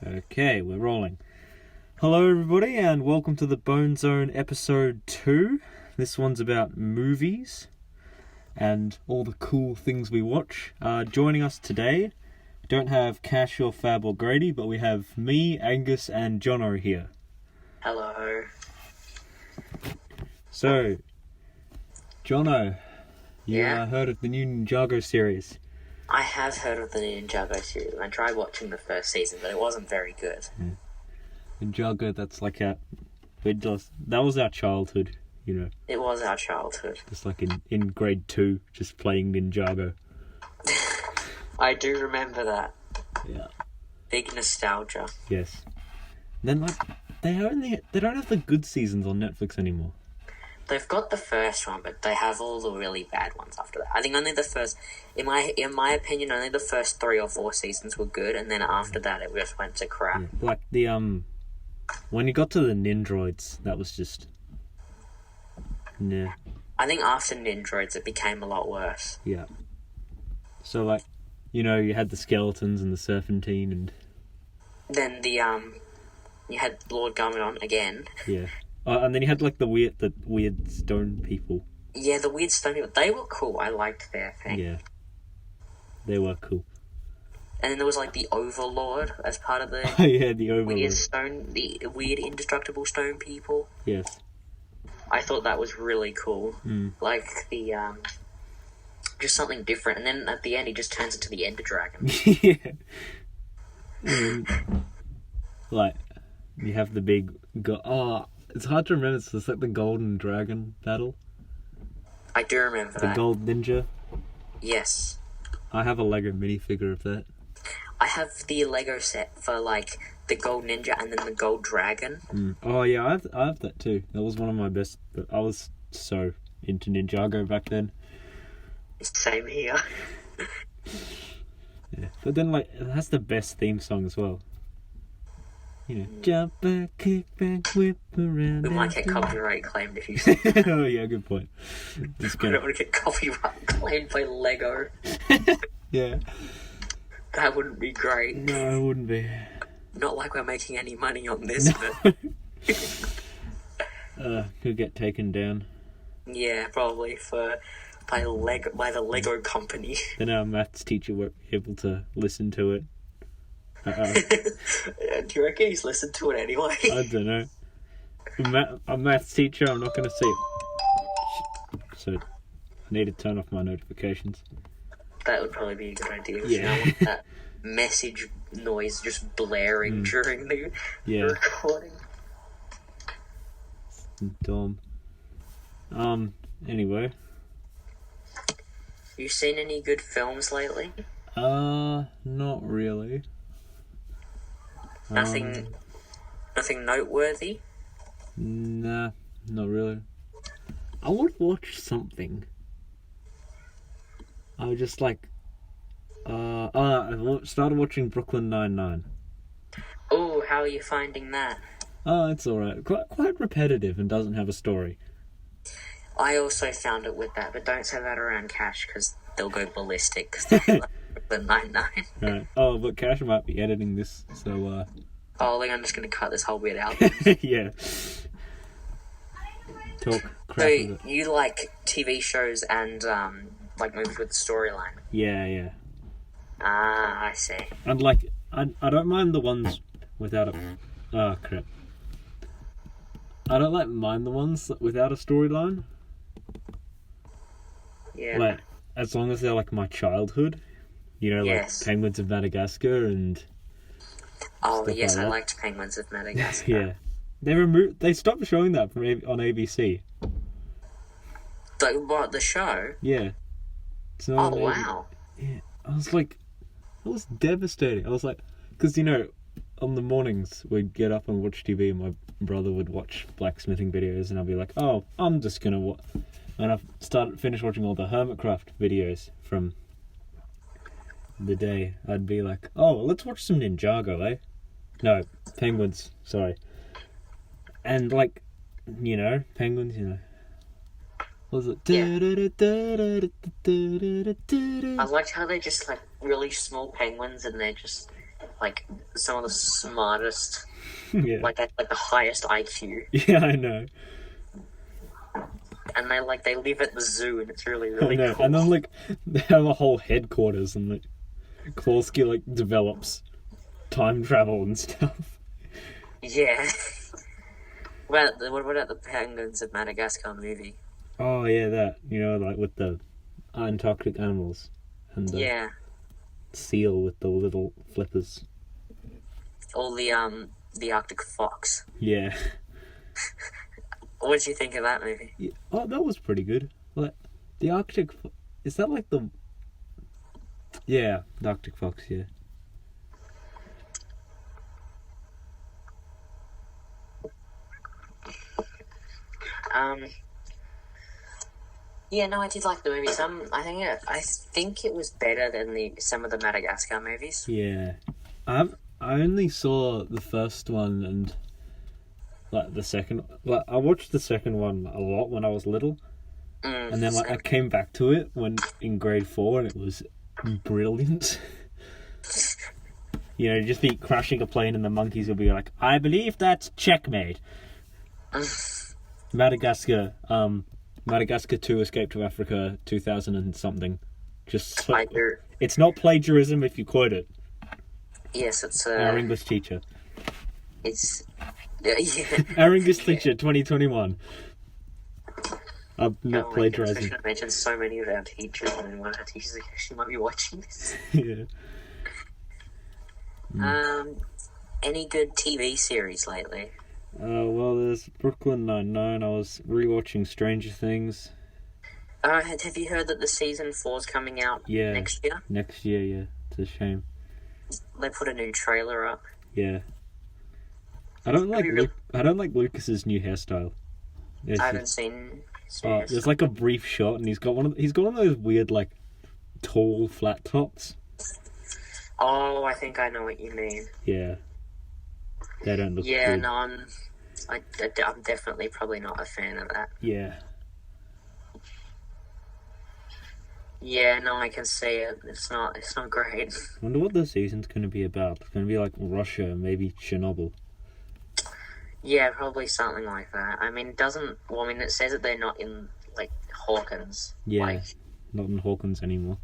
Okay, we're rolling. Hello everybody and welcome to the Bone Zone episode 2. This one's about movies and all the cool things we watch. Joining us today, we don't have Cash or Fab or Grady, but we have me, Angus and Jono here. Hello. So, Jono, you Yeah? heard of the new Ninjago series? I have heard of the Ninjago series, and I tried watching the first season, but it wasn't very good. Ninjago, that's like that was our childhood, you know. It was our childhood. Just like in grade 2, just playing Ninjago. I do remember that. Yeah. Big nostalgia. Yes. Then they don't have the good seasons on Netflix anymore. They've got the first one, but they have all the really bad ones after that. I think only the first, in my opinion, only the first 3 or 4 seasons were good, and then after that it just went to crap. Yeah. Like the when you got to the Nindroids, that was just nah. I think after Nindroids it became a lot worse. Yeah. So like, you know, you had the skeletons and the serpentine and Then you had Lord Garmadon again. yeah. And then you had like the weird stone people. Yeah, the weird stone people. They were cool. I liked their thing. Yeah. They were cool. And then there was like the Overlord as part of the Yeah, the Overlord. the weird indestructible stone people. Yes. I thought that was really cool. Like the just something different. And then at the end, he just turns into the Ender Dragon. Yeah. Like you have the big it's hard to remember. It's like the Golden Dragon battle. I do remember The that. Gold Ninja. Yes, I have a Lego minifigure of that. I have the Lego set for like the Gold Ninja and then the Gold Dragon. Oh yeah, I have that too. That was one of my best. But I was so into Ninjago back then. Same here. Yeah, but then like it has the best theme song as well. You know, jump back, kick back, whip around. We might get copyright claimed if you say that. Oh yeah, good point. Just I don't want to get copyright claimed by Lego. Yeah. That wouldn't be great. No, it wouldn't be. Not like we're making any money on this, but Could get taken down. yeah, probably by the Lego company. Then our maths teacher won't be able to listen to it. Do you reckon he's listened to it anyway? I don't know. A maths teacher, I'm not going to see it. So, I need to turn off my notifications. That would probably be a good idea. Yeah. You don't want that message noise just blaring during the recording. Dumb. Anyway. You seen any good films lately? Not really. Nothing noteworthy? Nah, not really. I would watch something. I was just like, I started watching Brooklyn Nine-Nine. Oh, how are you finding that? Oh, it's alright. Quite repetitive and doesn't have a story. I also found it with that, but don't say that around Cash, because they'll go ballistic, because they love Brooklyn Nine-Nine. Right. Oh, but Cash might be editing this, so, Oh, like I'm just going to cut this whole bit out. yeah. Talk crap So, of it. you like TV shows and, like movies with a storyline? Yeah. Ah, I see. And, like, I don't mind the ones without a... Oh, crap. I don't mind the ones without a storyline. Yeah. Like, as long as they're, like, my childhood. You know, Yes. like Penguins of Madagascar and... Oh, stuff yes, like I that. liked Penguins of Madagascar. Yeah. They stopped showing that on ABC. Like, what, the show? Yeah. So Oh, wow. Yeah. I was devastated. I was like... Because, you know, on the mornings, we'd get up and watch TV and my brother would watch blacksmithing videos and I'd be like, oh, I'm just gonna watch... And I've finished watching all the Hermitcraft videos from the day. I'd be like, oh, let's watch some Ninjago, eh? No, Penguins, sorry. And, like, you know, Penguins, you know. What was it? I liked how they're just, like, really small penguins and they're just like some of the smartest, Yeah. like the highest IQ, Yeah, I know. and they live at the zoo, and it's really I know. cool. And then, like, they have a whole headquarters, and, like, Klawski, like, develops time travel and stuff. Yeah. What about the Penguins of Madagascar movie? Oh, yeah, that. You know, like, with the Antarctic animals. And the Yeah. seal with the little flippers. Or the Arctic fox. Yeah. What did you think of that movie? Yeah. Oh, that was pretty good. Like, the Arctic... Is that like the... Yeah, the Arctic fox, yeah. Yeah, no, I did like the movie. I think it was better than some of the Madagascar movies. Yeah. I only saw the first one and like the second. Like I watched the second one a lot when I was little, and then like I came back to it when in grade 4, and it was brilliant. You know, just be crashing a plane, and the monkeys will be like, "I believe that's checkmate." Madagascar, Madagascar 2: Escape to Africa, 2000 and something. Just so, it's not plagiarism if you quote it. Yes, it's our English teacher. It's yeah. Our English teacher, 2021. I'm not plagiarizing. I should have mentioned so many of our teachers, and one of our teachers actually might be watching this. Yeah. Any good TV series lately? Well, there's Brooklyn Nine-Nine. I was rewatching Stranger Things. Have you heard that the season 4's coming out next year? Next year, yeah. It's a shame. They put a new trailer up. Yeah. I don't like Lucas's new hairstyle. I haven't seen. There's like a brief shot, and he's got one of those weird like tall flat tops. Oh, I think I know what you mean. Yeah. They don't look. Yeah, good. no, I'm definitely probably not a fan of that. Yeah. Yeah, no, I can see it. It's not great. I wonder what the season's going to be about. It's going to be like Russia, maybe Chernobyl. Yeah, probably something like that. I mean, it says that they're not in, like, Hawkins. Yeah, not in Hawkins anymore.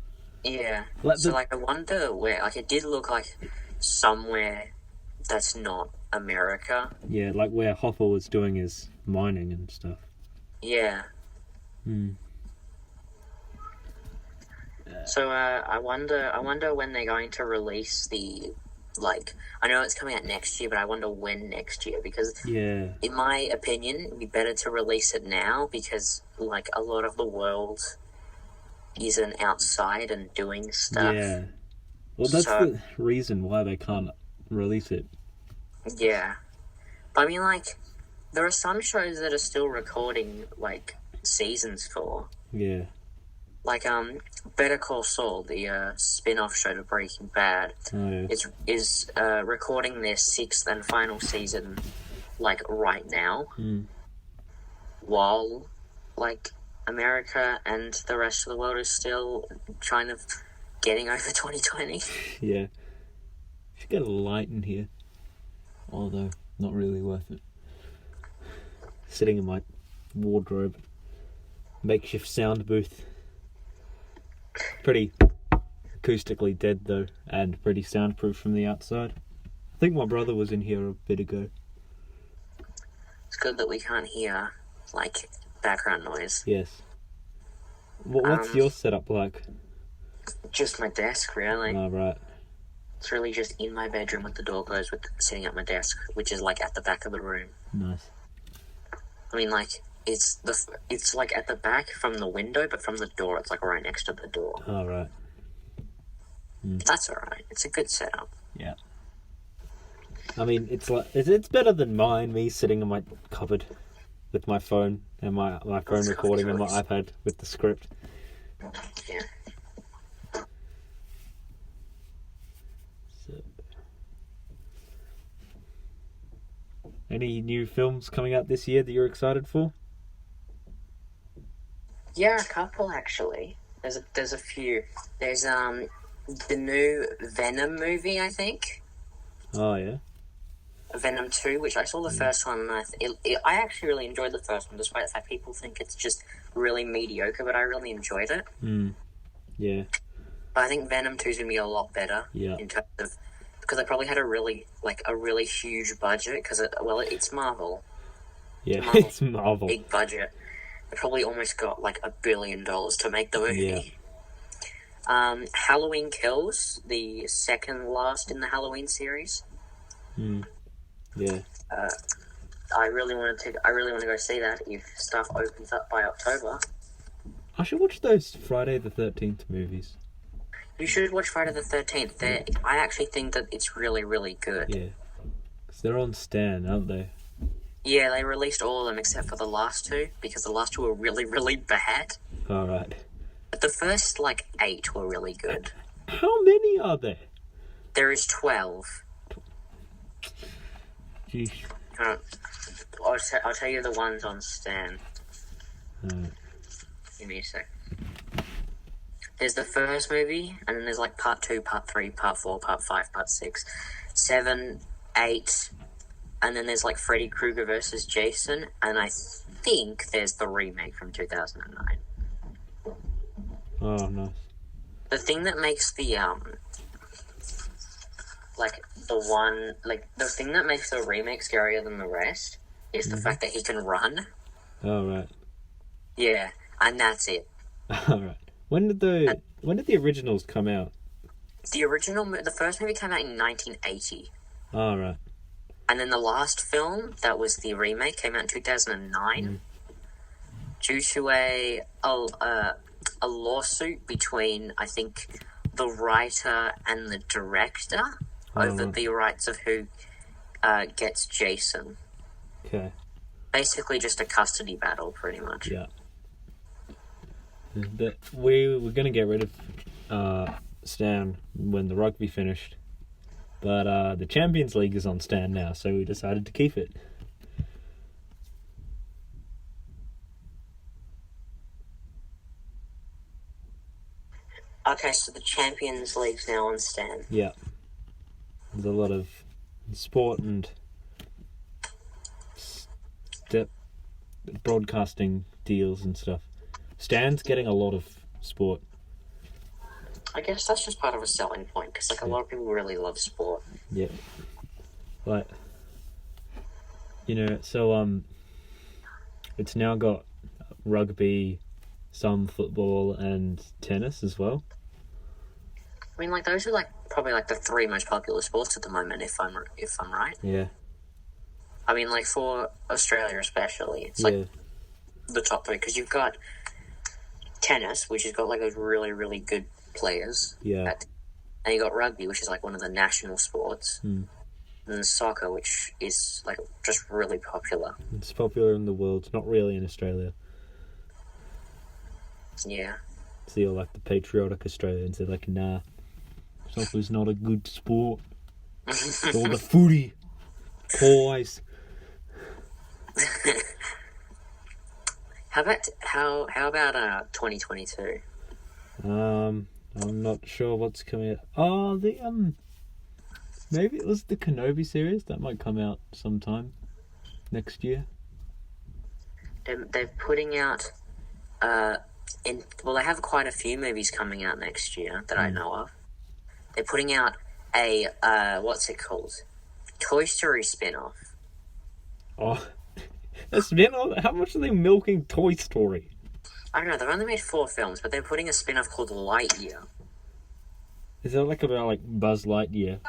Yeah. I wonder where, like, it did look like somewhere that's not America. Yeah, like where Hopper was doing his mining and stuff. Yeah. So, I wonder when they're going to release the, like, I know it's coming out next year, but I wonder when next year, because in my opinion, it'd be better to release it now, because, like, a lot of the world isn't outside and doing stuff. Yeah. Well, that's the reason why they can't release it. Yeah. But, I mean, like, there are some shows that are still recording, like, seasons for. Yeah. Like, Better Call Saul, the spin-off show to Breaking Bad, is recording their 6th and final season, like, right now. While, like, America and the rest of the world is still kind of getting over 2020. Yeah. Should get a light in here. Although, not really worth it. Sitting in my wardrobe. Makeshift sound booth. Pretty acoustically dead though, and pretty soundproof from the outside. I think my brother was in here a bit ago. It's good that we can't hear, like, background noise. Yes. What's your setup like? Just my desk, really. Oh, right. It's really just in my bedroom with the door closed, sitting at my desk, which is, like, at the back of the room. Nice. I mean, like, it's like at the back from the window, but from the door, it's like right next to the door. Oh, right. That's alright. It's a good setup. Yeah. I mean, it's better than mine, me sitting in my cupboard with my phone and my phone recording and my iPad with the script. Yeah. So, any new films coming out this year that you're excited for? Yeah, a couple actually. There's a few. There's the new Venom movie, I think. Oh, yeah? Venom 2, which I saw the first one, and I actually really enjoyed the first one, despite the fact people think it's just really mediocre, but I really enjoyed it. Yeah. But I think Venom 2 is going to be a lot better in terms of... Because they probably had a really huge budget, because, it's Marvel. Yeah, it's Marvel. Big budget. They probably almost got, $1 billion to make the movie. Yeah. Halloween Kills, the second last in the Halloween series. Yeah. I really want to go see that if stuff opens up by October. I should watch those Friday the 13th movies. You should watch Friday the 13th. I actually think that it's really, really good. Yeah. Because they're on Stan, aren't they? Yeah, they released all of them except for the last two, because the last two were really, really bad. Alright. But the first, 8 were really good. How many are there? There is 12. Jeez. I'll tell you the ones on Stan. Give me a sec. There's the first movie, and then there's part 2, part 3, part 4, part 5, part 6, 7, 8, and then there's Freddy Krueger versus Jason, and I think there's the remake from 2009. Oh, nice. The thing that makes the thing that makes the remake scarier than the rest is the fact that he can run. Oh, right. Yeah, and that's it. Alright. When did the originals come out? The first movie came out in 1980. Oh, right. And then the last film, that was the remake, came out in 2009. Due to a lawsuit between, I think, the writer and the director over the rights of who gets Jason. Okay. Basically just a custody battle, pretty much. Yeah. We were going to get rid of Stan when the rugby finished, but the Champions League is on Stan now, so we decided to keep it. Okay, so the Champions League's now on Stan. Yeah. There's a lot of sport and broadcasting deals and stuff. Stan's getting a lot of sport. I guess that's just part of a selling point, because a lot of people really love sport. Yeah. It's now got rugby, some football, and tennis as well. I mean, those are probably the 3 most popular sports at the moment, if I'm right. Yeah. I mean, for Australia especially, it's the top 3, because you've got tennis, which has got those really, really good players. Yeah. And you got rugby, which is one of the national sports. And then soccer, which is just really popular. It's popular in the world, not really in Australia. Yeah. So you're the patriotic Australians, they're nah, soccer's not a good sport. It's all the footy. Boys. How about 2022? I'm not sure what's coming out. Oh, maybe it was the Kenobi series that might come out sometime next year. They're putting out they have quite a few movies coming out next year that I know of. They're putting out a what's it called? Toy Story spin-off. Oh, a spin-off? How much are they milking Toy Story? I don't know. They've only made 4 films, but they're putting a spin-off called Lightyear. Is that about Buzz Lightyear?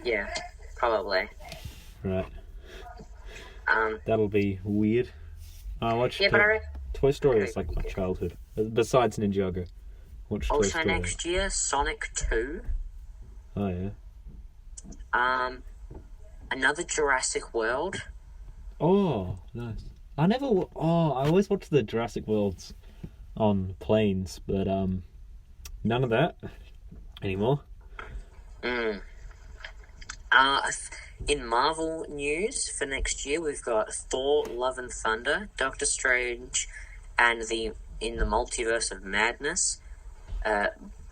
Yeah, probably. Right. That'll be weird. I watched Toy Story is my childhood. Besides Ninjago. Also Toy Story. Next year, Sonic 2. Oh, yeah. Another Jurassic World. Oh, nice. I always watch the Jurassic Worlds on planes, but none of that anymore. In Marvel news for next year, we've got Thor: Love and Thunder, Doctor Strange, and in the Multiverse of Madness,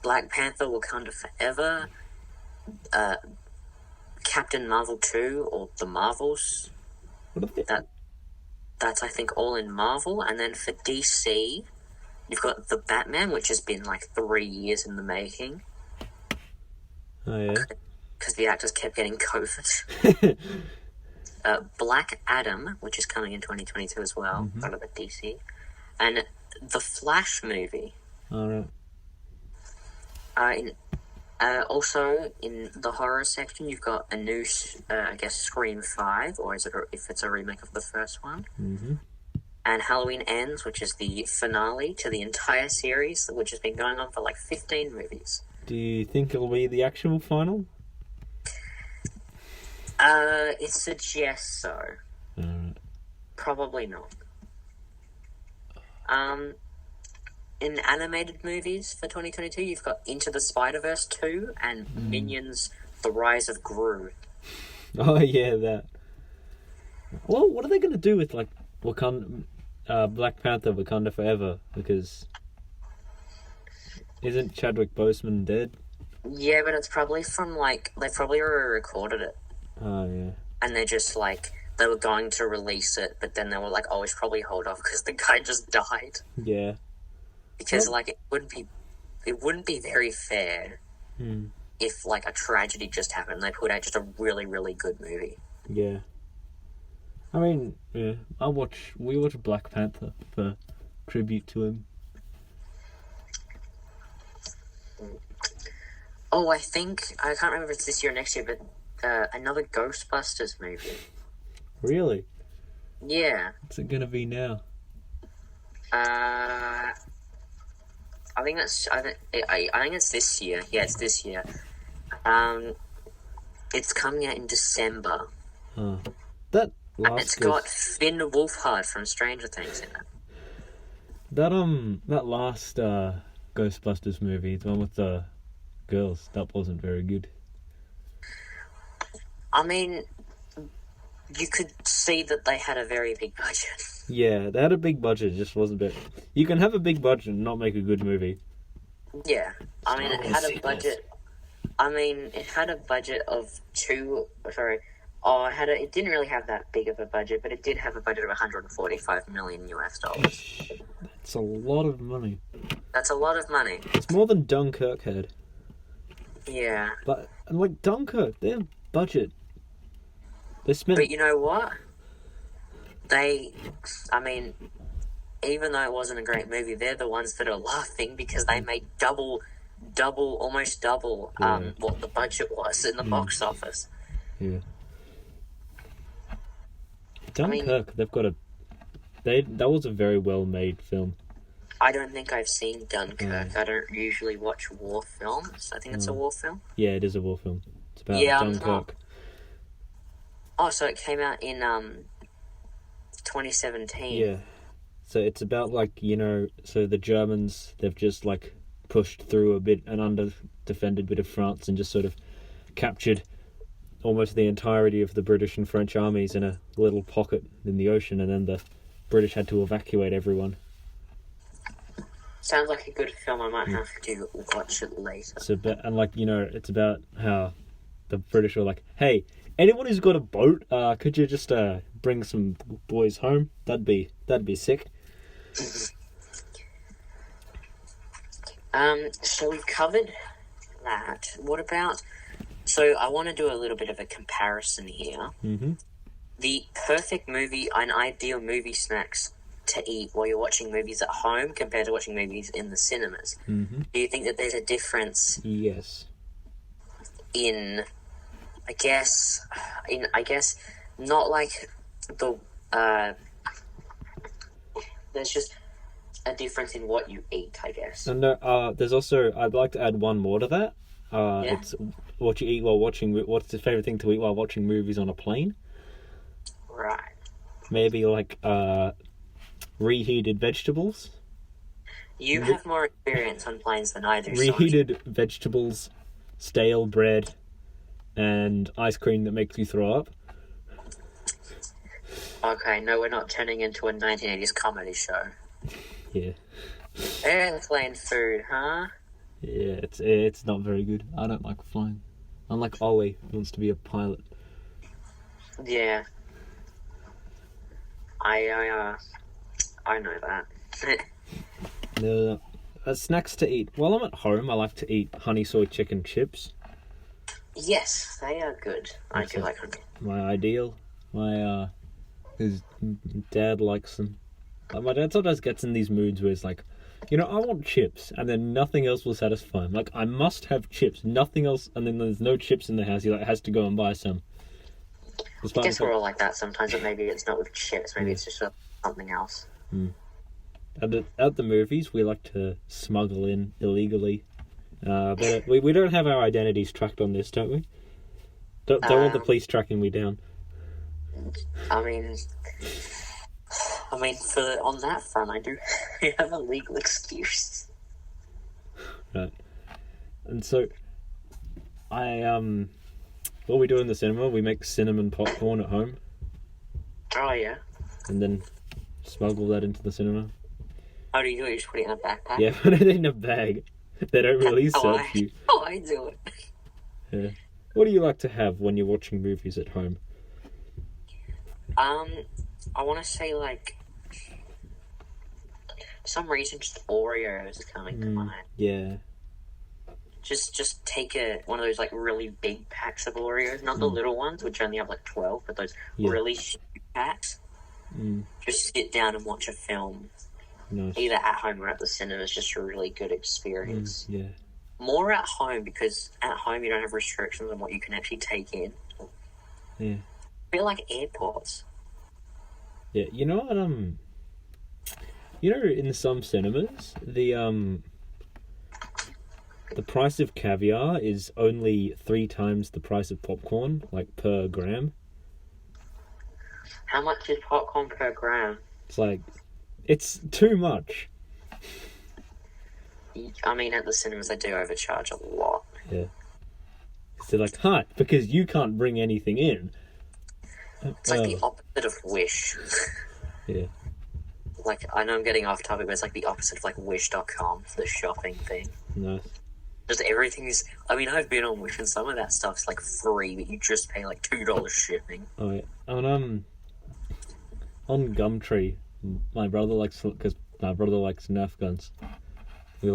Black Panther: Wakanda Forever, Captain Marvel 2 or The Marvels. What are they? That's, I think, all in Marvel. And then for DC, you've got The Batman, which has been like 3 years in the making. Oh, yeah. Because the actors kept getting COVID. Black Adam, which is coming in 2022 as well, out of the DC. And the Flash movie. All right. Also, in the horror section, you've got a new, I guess, Scream 5, or if it's a remake of the first one. Mm-hmm. And Halloween Ends, which is the finale to the entire series, which has been going on for like 15 movies. Do you think it'll be the actual final? It suggests so. Probably not. In animated movies for 2022, you've got Into the Spider-Verse 2 and Minions: The Rise of Gru. Oh yeah, that. Well, what are they going to do with like Wakanda, Black Panther, Wakanda Forever? Because isn't Chadwick Boseman dead? Yeah, but it's probably from like they probably recorded it. Oh yeah. And they're just like they were going to release it, but then they were like, "Oh, we should probably hold off because the guy just died." Yeah. Because like it wouldn't be very fair if like a tragedy just happened and they put out just a really, really good movie. Yeah. I mean, yeah, we watch Black Panther for tribute to him. Oh, I can't remember if it's this year or next year, but another Ghostbusters movie. Really? Yeah. What's it gonna be now? I think it's this year. Yeah, it's this year. It's coming out in December. That last. And it's got Finn Wolfhard from Stranger Things in it. That last Ghostbusters movie, the one with the girls, that wasn't very good. I mean, you could see that they had a very big budget. Yeah, they had a big budget, it just wasn't big. You can have a big budget and not make a good movie. Yeah, I mean, it had a budget. I mean, it had a budget of it didn't really have that big of a budget, but it did have a budget of $145 million US. That's a lot of money. That's a lot of money. It's more than Dunkirk had. Yeah. But like Dunkirk, their budget. They spent. But you know what? Even though it wasn't a great movie, they're the ones that are laughing because they made almost double what the budget was in the box office. Yeah. Dunkirk, that was a very well made film. I don't think I've seen Dunkirk. I don't usually watch war films. I think it's a war film. Yeah, it is a war film. It's about Dunkirk. Oh, so it came out in 2017. Yeah. So it's about so the Germans, they've just pushed through a bit, an under-defended bit of France and just sort of captured almost the entirety of the British and French armies in a little pocket in the ocean, and then the British had to evacuate everyone. Sounds like a good film. I might have to watch it later. So, it's about how the British were like, "Hey, anyone who's got a boat, could you just bring some boys home? That'd be sick." So we've covered that. What about? So I want to do a little bit of a comparison here. Mm-hmm. The perfect movie and ideal movie snacks to eat while you're watching movies at home compared to watching movies in the cinemas. Mm-hmm. Do you think that there's a difference? Yes. I guess, not like the. There's just a difference in what you eat, I guess. And there's also, I'd like to add one more to that. It's what you eat while watching. What's your favorite thing to eat while watching movies on a plane? Right. Maybe reheated vegetables. You have more experience on planes than I do. Reheated vegetables, stale bread, and ice cream that makes you throw up. Okay, no, we're not turning into a 1980s comedy show. Yeah. Airplane food, huh? Yeah, it's not very good. I don't like flying. Unlike Ollie, who wants to be a pilot. Yeah. I know that. The snacks to eat. While I'm at home, I like to eat honey soy chicken chips. Yes, they are good. I do like them. My ideal. His dad likes them. Like, my dad sometimes gets in these moods where it's like, I want chips, and then nothing else will satisfy him. Like, I must have chips, nothing else, and then there's no chips in the house. He has to go and buy some. I guess we're all like that sometimes, but maybe it's not with chips. Maybe it's just something else. Mm. At the movies, we like to smuggle in illegally. But we don't have our identities tracked on this, don't we? Don't want the police tracking me down. I mean, on that front, I do have a legal excuse. Right. And so, what we do in the cinema, we make cinnamon popcorn at home. Oh, yeah. And then smuggle that into the cinema. How do you do it? You just put it in a backpack? Yeah, put it in a bag. They don't really serve you. Oh, I do it. Yeah. What do you like to have when you're watching movies at home? I want to say, for some reason, just Oreos are coming to mind. Yeah. Just take one of those, really big packs of Oreos. Not the little ones, which only have, 12, but those really huge packs. Just sit down and watch a film. Nice. Either at home or at the cinema is just a really good experience. Yeah. More at home, because at home you don't have restrictions on what you can actually take in. Yeah. I feel like airports. Yeah, you know what, in some cinemas, the price of caviar is only 3 times the price of popcorn, per gram. How much is popcorn per gram? It's too much. I mean, at the cinemas they do overcharge a lot. Yeah. So they're because you can't bring anything in. It's the opposite of Wish. Yeah. I know I'm getting off topic, but it's the opposite of Wish.com, the shopping thing. Nice. Just everything's... I mean, I've been on Wish and some of that stuff's free, but you just pay $2 shipping. Oh, yeah. On Gumtree, my brother likes... Because my brother likes Nerf guns. We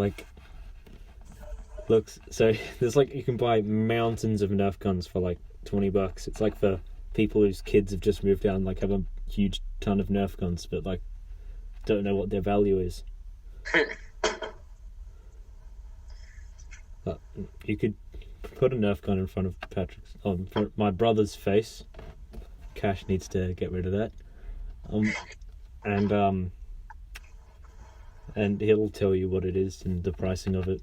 looks... So, there's you can buy mountains of Nerf guns for $20. It's for people whose kids have just moved out and have a huge ton of Nerf guns, but don't know what their value is. But you could put a Nerf gun in front of my brother's face. Cash needs to get rid of that. And he'll tell you what it is and the pricing of it.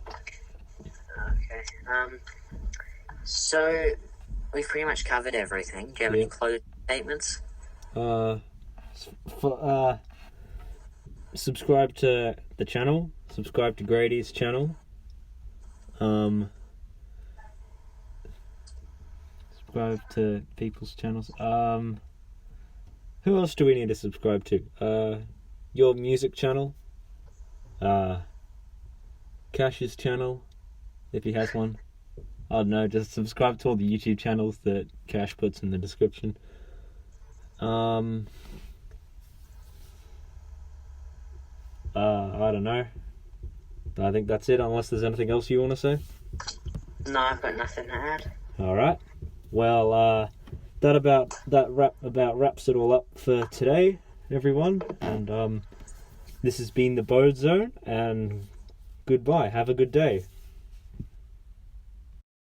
Okay. So we've pretty much covered everything. Do you have any closing statements? Subscribe to the channel. Subscribe to Grady's channel. Subscribe to people's channels. Who else do we need to subscribe to? Your music channel. Cash's channel, if he has one. I don't know, just subscribe to all the YouTube channels that Cash puts in the description. I don't know. I think that's it, unless there's anything else you want to say. No, I've got nothing to add. Alright. Well, that wraps it all up for today, everyone. And this has been the Bode Zone, and goodbye. Have a good day.